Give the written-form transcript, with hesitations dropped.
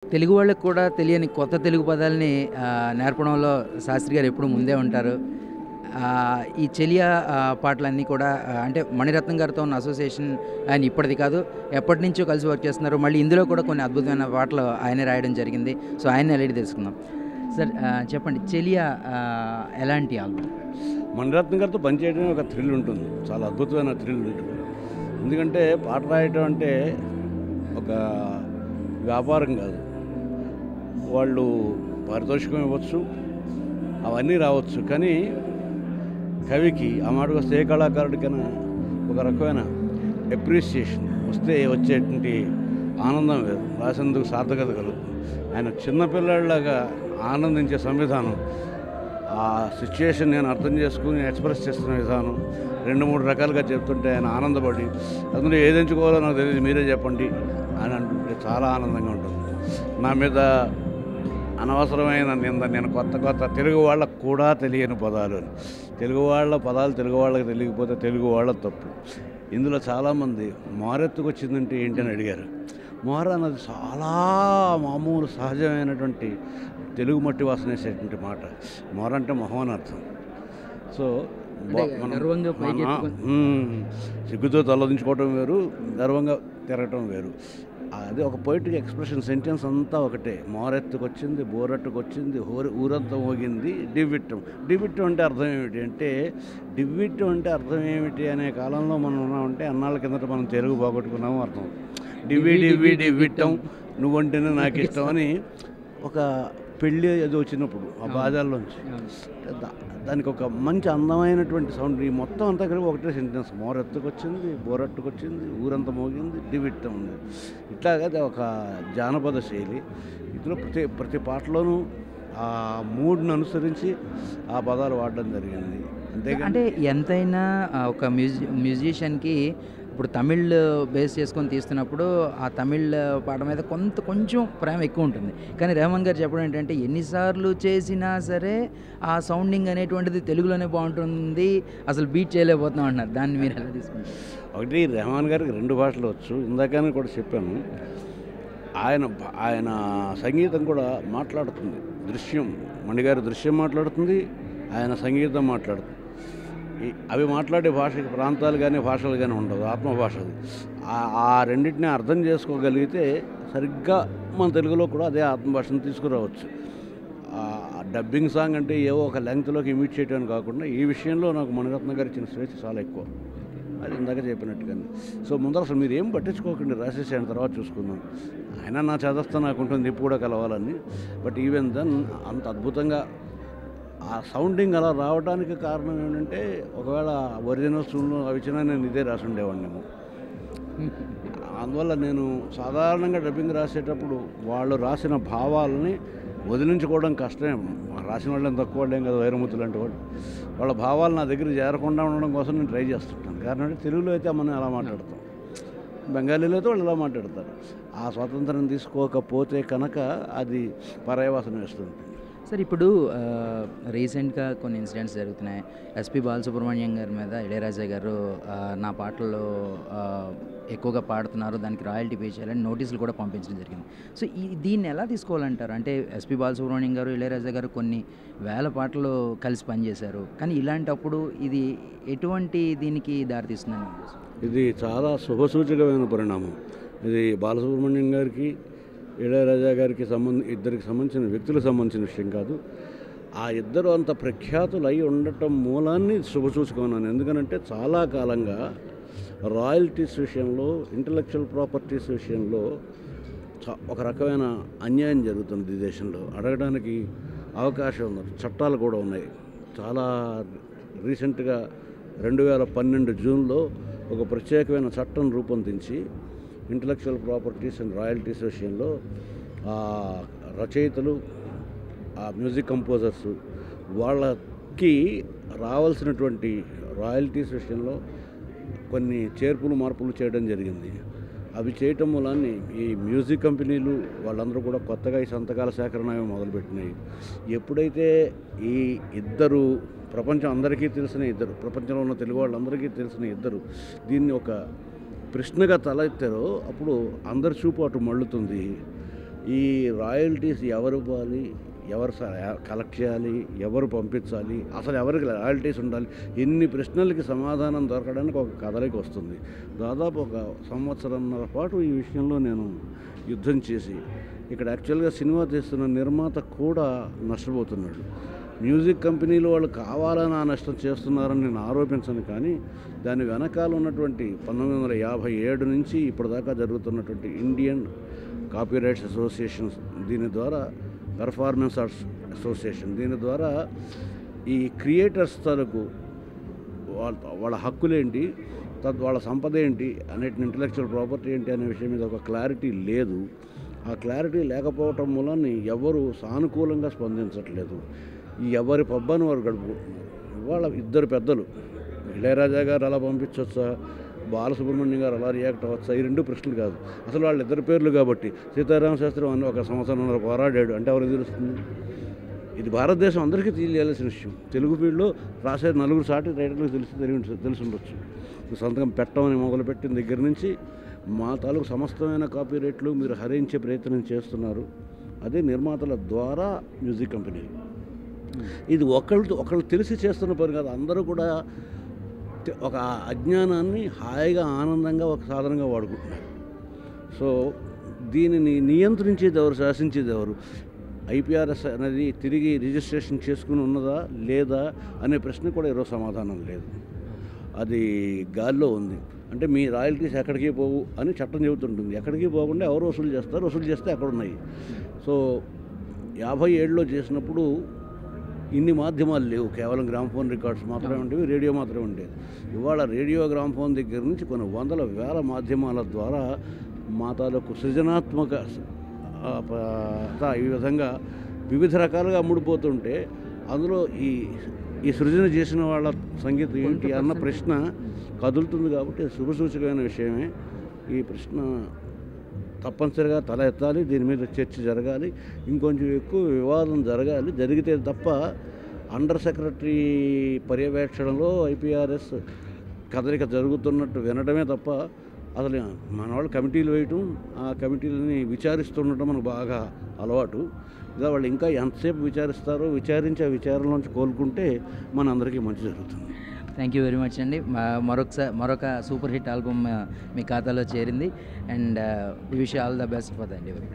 తెలుగు వాళ్ళకి కూడా తెలియని కొత్త తెలుగు పదాలని నేర్పడంలో శాస్త్రి గారు ఎప్పుడు ముందే ఉంటారు. ఈ చెలియా పాటలన్నీ కూడా అంటే మణిరత్నం గారితో ఉన్న అసోసియేషన్ ఆయన ఇప్పటిది కాదు, ఎప్పటినుంచో కలిసి వర్క్ చేస్తున్నారు. మళ్ళీ ఇందులో కూడా కొన్ని అద్భుతమైన పాటలు ఆయనే రాయడం జరిగింది. సో ఆయన్ని అడిగి తెలుసుకుందాం. సార్ చెప్పండి, చెలియా ఎలాంటి ఆల్బమ్? మణిరత్నం గారితో పనిచేయడమే ఒక థ్రిల్ ఉంటుంది, చాలా అద్భుతమైన థ్రిల్ ఉంటుంది. ఎందుకంటే పాట రాయటం అంటే ఒక వ్యాపారం కాదు. వాళ్ళు పారితోషికం ఇవ్వచ్చు, అవన్నీ రావచ్చు, కానీ కవికి ఆ మాటకు వస్తే ఏ కళాకారుడికైనా ఒక రకమైన అప్రిసియేషన్ వస్తే వచ్చేటువంటి ఆనందం వేరు, రాసేందుకు సార్థకత కలుగుతుంది. ఆయన చిన్నపిల్లాడిలాగా ఆనందించే సంవిధానం, ఆ సిచ్యుయేషన్ నేను అర్థం చేసుకుని ఎక్స్ప్రెస్ చేస్తున్న విధానం, 2-3 రకాలుగా చెప్తుంటే ఆయన ఆనందపడి అందులో ఏది ఎంచుకోవాలో నాకు తెలియదు, మీరే చెప్పండి అని అంటుంటే చాలా ఆనందంగా ఉంటుంది. నా మీద అనవసరమైన నింద, నేను కొత్త తెలుగు వాళ్ళకు కూడా తెలియని పదాలు, తెలుగు వాళ్ళ పదాలు తెలుగు వాళ్ళకి తెలియకపోతే తెలుగు వాళ్ళ తప్పు. ఇందులో చాలామంది మారెత్తుకు వచ్చిందంటే ఏంటని అడిగారు. మోర అన్నది చాలా మామూలు సహజమైనటువంటి తెలుగు మట్టి వాసన వేసేటువంటి మాట. మోర అంటే మొహం అని అర్థం. సో సిగ్గుతో తలదించుకోవటం వేరు, గర్వంగా తిరగటం వేరు. అది ఒక పొయిటిక్ ఎక్స్ప్రెషన్, సెంటెన్స్ అంతా ఒకటే. మోరెత్తుకొచ్చింది, బోరెట్టుకొచ్చింది, ఊరంతా మోగింది, డివిట్టం. డివిట్టం అంటే అర్థం ఏమిటి అంటే, డివిట్టం అంటే అర్థం ఏమిటి అనే కాలంలో మనం ఉన్నామంటే అన్నాళ్ళ కిందట మనం తెలుగు పోగొట్టుకున్నాము అర్థం. డివిట్టం నువ్వంటేనే నాకు ఇష్టం అని ఒక పెళ్ళి అది వచ్చినప్పుడు ఆ బాజాల్లోంచి దానికి ఒక మంచి అందమైనటువంటి సౌండ్. ఈ మొత్తం అంతా కలిపి ఒకటే సెంటెన్స్. మోరెత్తుకొచ్చింది, బోరెట్టుకొచ్చింది, ఊరంతా మోగింది, డివిట్టం ఉంది. ఇట్లాగా అది ఒక జానపద శైలి. ఇందులో ప్రతి పాటలోనూ ఆ మూడ్ని అనుసరించి ఆ పదాలు వాడడం జరిగింది. అంతేగా అంటే ఎంతైనా ఒక మ్యూజిషియన్కి ఇప్పుడు తమిళ్ బేస్ చేసుకొని తీస్తున్నప్పుడు ఆ తమిళ్ పాట మీద కొంచెం ప్రేమ ఎక్కువ ఉంటుంది. కానీ రెహమాన్ గారు చెప్పడం ఏంటంటే, ఎన్నిసార్లు చేసినా సరే ఆ సౌండింగ్ అనేటువంటిది తెలుగులోనే బాగుంటుంది, అసలు బీట్ చేయలేకపోతున్నాం అంటున్నారు. దాన్ని మీరు ఎలా తీసుకుంటారు? ఒకటి, రెహమాన్ గారికి 2 భాషలు వచ్చు. ఇందాకనే కూడా చెప్పాను, ఆయన సంగీతం కూడా మాట్లాడుతుంది. దృశ్యం, మణిగారి దృశ్యం మాట్లాడుతుంది, ఆయన సంగీతం మాట్లాడుతుంది. అవి మాట్లాడే భాషకి ప్రాంతాలు కానీ భాషలు కానీ ఉండదు, ఆత్మభాష అది. ఆ రెండింటిని అర్థం చేసుకోగలిగితే సరిగ్గా మన తెలుగులో కూడా అదే ఆత్మభాషను తీసుకురావచ్చు. డబ్బింగ్ సాంగ్ అంటే ఏవో ఒక లెంగ్త్లోకి ఇమిట్ చేయడం కాకుండా ఈ విషయంలో నాకు మణిరత్నం గారు ఇచ్చిన స్వేచ్ఛ చాలా ఎక్కువ. అది ఇందాక చెప్పినట్టుగానే. సో ముందర అసలు మీరు ఏం పట్టించుకోకండి, రాసేసాను, తర్వాత చూసుకుందాం. అయినా నా చేదస్తా నాకు ఉంటుంది ఇప్పుడు కూడా కలవాలని. బట్ ఈవెన్ దెన్ అంత అద్భుతంగా ఆ సౌండింగ్ అలా రావడానికి కారణం ఏంటంటే, ఒకవేళ ఒరిజినల్ ట్యూన్లో అవి ఇచ్చినా నేను ఇదే రాసి ఉండేవాడినేమో. అందువల్ల నేను సాధారణంగా డబ్బింగ్ రాసేటప్పుడు వాళ్ళు రాసిన భావాలని వదిలించుకోవడం కష్టమే. రాసిన వాళ్ళని తక్కువ వాళ్ళేం కదా, వైరముతులు లాంటి వాళ్ళు. వాళ్ళ భావాలు నా దగ్గర చేరకుండా ఉండడం కోసం నేను ట్రై చేస్తుంటాను. కారణం అంటే తెలుగులో అయితే మనం అలా మాట్లాడతాం, బెంగాలీలో అయితే వాళ్ళు ఎలా మాట్లాడతారు. ఆ స్వాతంత్రం తీసుకోకపోతే కనుక అది పర్యావాసన వేస్తుంది. సార్ ఇప్పుడు రీసెంట్గా కొన్ని ఇన్సిడెంట్స్ జరుగుతున్నాయి. ఎస్పి బాలసుబ్రహ్మణ్యం గారి మీద ఇళయరాజా గారు నా పాటల్లో ఎక్కువగా పాడుతున్నారు, దానికి రాయల్టీ పే చేయాలని నోటీసులు కూడా పంపించడం జరిగింది. సో దీన్ని ఎలా తీసుకోవాలంటారు? అంటే ఎస్పి బాలసుబ్రహ్మణ్యం గారు, ఇళయరాజా గారు కొన్ని వేల పాటలు కలిసి పనిచేశారు, కానీ ఇలాంటప్పుడు ఇది ఎటువంటి దీనికి దారితీస్తుందని? ఇది చాలా శుభసూచకమైన పరిణామం. ఇది బాలసుబ్రహ్మణ్యం గారికి, ఇళయరాజా గారికి ఇద్దరికి సంబంధించిన వ్యక్తులకు సంబంధించిన విషయం కాదు. ఆ ఇద్దరు అంత ప్రఖ్యాతులు అయి ఉండటం మూలాన్ని శుభసూచకమన్నాను. ఎందుకనంటే చాలా కాలంగా రాయల్టీస్ విషయంలో, ఇంటలెక్చువల్ ప్రాపర్టీస్ విషయంలో ఒక రకమైన అన్యాయం జరుగుతుంది ఈ దేశంలో. అడగడానికి అవకాశం ఉంది, చట్టాలు కూడా ఉన్నాయి. చాలా రీసెంట్గా 2012 జూన్లో ఒక ప్రత్యేకమైన చట్టం రూపొందించి ఇంటలెక్చువల్ ప్రాపర్టీస్ అండ్ రాయల్టీస్ విషయంలో రచయితలు, మ్యూజిక్ కంపోజర్స్ వాళ్ళకి రావాల్సినటువంటి రాయల్టీస్ విషయంలో కొన్ని చేర్పులు మార్పులు చేయడం జరిగింది. అవి చేయటం మూలాన్ని ఈ మ్యూజిక్ కంపెనీలు వాళ్ళందరూ కూడా కొత్తగా ఈ సంతకాల సేకరణ మొదలుపెట్టినాయి. ఎప్పుడైతే ఈ ఇద్దరు, ప్రపంచం అందరికీ తెలిసిన ఇద్దరు, ప్రపంచంలో ఉన్న తెలుగు వాళ్ళందరికీ తెలిసిన ఇద్దరు దీన్ని ఒక ప్రశ్నగా తల ఎత్తారో అప్పుడు అందరి చూపు అటు మళ్ళుతుంది. ఈ రాయల్టీస్ ఎవరు ఇవ్వాలి, ఎవరు కలెక్ట్ చేయాలి, ఎవరు పంపించాలి, అసలు ఎవరికి రాయల్టీస్ ఉండాలి, ఎన్ని ప్రశ్నలకి సమాధానం దొరకడానికి ఒక కథలకి వస్తుంది. దాదాపు ఒక సంవత్సరంన్నర పాటు ఈ విషయంలో నేను యుద్ధం చేసి ఇక్కడ యాక్చువల్గా సినిమా తీస్తున్న నిర్మాత కూడా నష్టపోతున్నాడు. మ్యూజిక్ కంపెనీలు వాళ్ళు కావాలని ఆ నష్టం చేస్తున్నారని నేను ఆరోపించను, కానీ దాని వెనకాల ఉన్నటువంటి 1957 నుంచి ఇప్పటిదాకా జరుగుతున్నటువంటి ఇండియన్ కాపీరైట్స్ అసోసియేషన్స్, దీని ద్వారా పెర్ఫార్మెన్స్ ఆర్ట్స్ అసోసియేషన్, దీని ద్వారా ఈ క్రియేటర్స్ తాలూకు వాళ్ళ హక్కులేంటి, వాళ్ళ సంపద ఏంటి, అన్నిటిని ఇంటలెక్చువల్ ప్రాపర్టీ ఏంటి అనే విషయం మీద ఒక క్లారిటీ లేదు. ఆ క్లారిటీ లేకపోవటం మూలన ఎవరు సానుకూలంగా స్పందించట్లేదు. ఎవరి పబ్బాను వారు గడుపుకుంటున్నారు. ఇవాళ ఇద్దరు పెద్దలు, ఇళయరాజా గారు అలా పంపించవచ్చా, బాలసుబ్రహ్మణ్యం గారు అలా రియాక్ట్ అవ్వచ్చా, ఈ రెండు ప్రశ్నలు కాదు. అసలు వాళ్ళ ఇద్దరు పేర్లు కాబట్టి సీతారామ శాస్త్రి అని ఒక సంవత్సరంన్నర పోరాడాడు అంటే ఎవరికి తెలుస్తుంది? ఇది భారతదేశం అందరికీ తెలియాల్సిన విషయం. తెలుగు ఫీల్డ్లో రాసే నలుగురు సాటి రైటర్లకు తెలిసి ఉండొచ్చు. సంతకం పెట్టమని మొదలుపెట్టిన దగ్గర నుంచి మా తాలూకు సమస్తమైన కాపీ రేట్లు మీరు హరించే ప్రయత్నం చేస్తున్నారు. అదే నిర్మాతల ద్వారా మ్యూజిక్ కంపెనీలు. ఇది ఒకళ్ళు తెలిసి చేస్తున్న పని కాదు. అందరూ కూడా ఒక అజ్ఞానాన్ని హాయిగా ఆనందంగా ఒక సాధనంగా వాడుకుంటున్నారు. సో దీనిని నియంత్రించేది ఎవరు, శాసించేది ఎవరు? ఐపీఆర్ఎస్ అనేది తిరిగి రిజిస్ట్రేషన్ చేసుకుని ఉన్నదా లేదా అనే ప్రశ్న కూడా ఈరోజు సమాధానం లేదు. అది గాల్లో ఉంది. అంటే మీ రాయల్టీస్ ఎక్కడికి పోవు అని చట్టం చెబుతుంటుంది. ఎక్కడికి పోకుండా ఎవరు వసూలు చేస్తారు, వసూలు చేస్తే అక్కడ ఉన్నాయి. సో 57లో చేసినప్పుడు ఇన్ని మాధ్యమాలు లేవు, కేవలం గ్రామ్ఫోన్ రికార్డ్స్ మాత్రమే ఉండేవి, రేడియో మాత్రమే ఉండేది. ఇవాళ రేడియో, గ్రామ్ఫోన్ దగ్గర నుంచి కొన్ని వందల వేల మాధ్యమాల ద్వారా మా తాలూకు సృజనాత్మక ఈ విధంగా వివిధ రకాలుగా అమ్ముడుపోతుంటే అందులో ఈ సృజన చేసిన వాళ్ళ సంగీతం ఏంటి అన్న ప్రశ్న కదులుతుంది. కాబట్టి శుభసూచకమైన విషయమే. ఈ ప్రశ్న తప్పనిసరిగా తల ఎత్తాలి, దీని మీద చర్చ జరగాలి, ఇంకొంచెం ఎక్కువ వివాదం జరగాలి. జరిగితే తప్ప అండర్ సెక్రటరీ పర్యవేక్షణలో ఐపీఆర్ఎస్ కదలిక జరుగుతున్నట్టు వినడమే తప్ప అసలు మన వాళ్ళు కమిటీలు వేయటం, ఆ కమిటీలని విచారిస్తుండటం మనకు బాగా అలవాటు. ఇలా వాళ్ళు ఇంకా ఎంతసేపు విచారిస్తారో, విచారించి ఆ విచారణలోంచి కోలుకుంటే మన అందరికీ మంచి జరుగుతుంది. థ్యాంక్ యూ వెరీ మచ్ అండి. మరొక సూపర్ హిట్ ఆల్బమ్ మీ ఖాతాలో చేరింది. And we wish all the best for the end.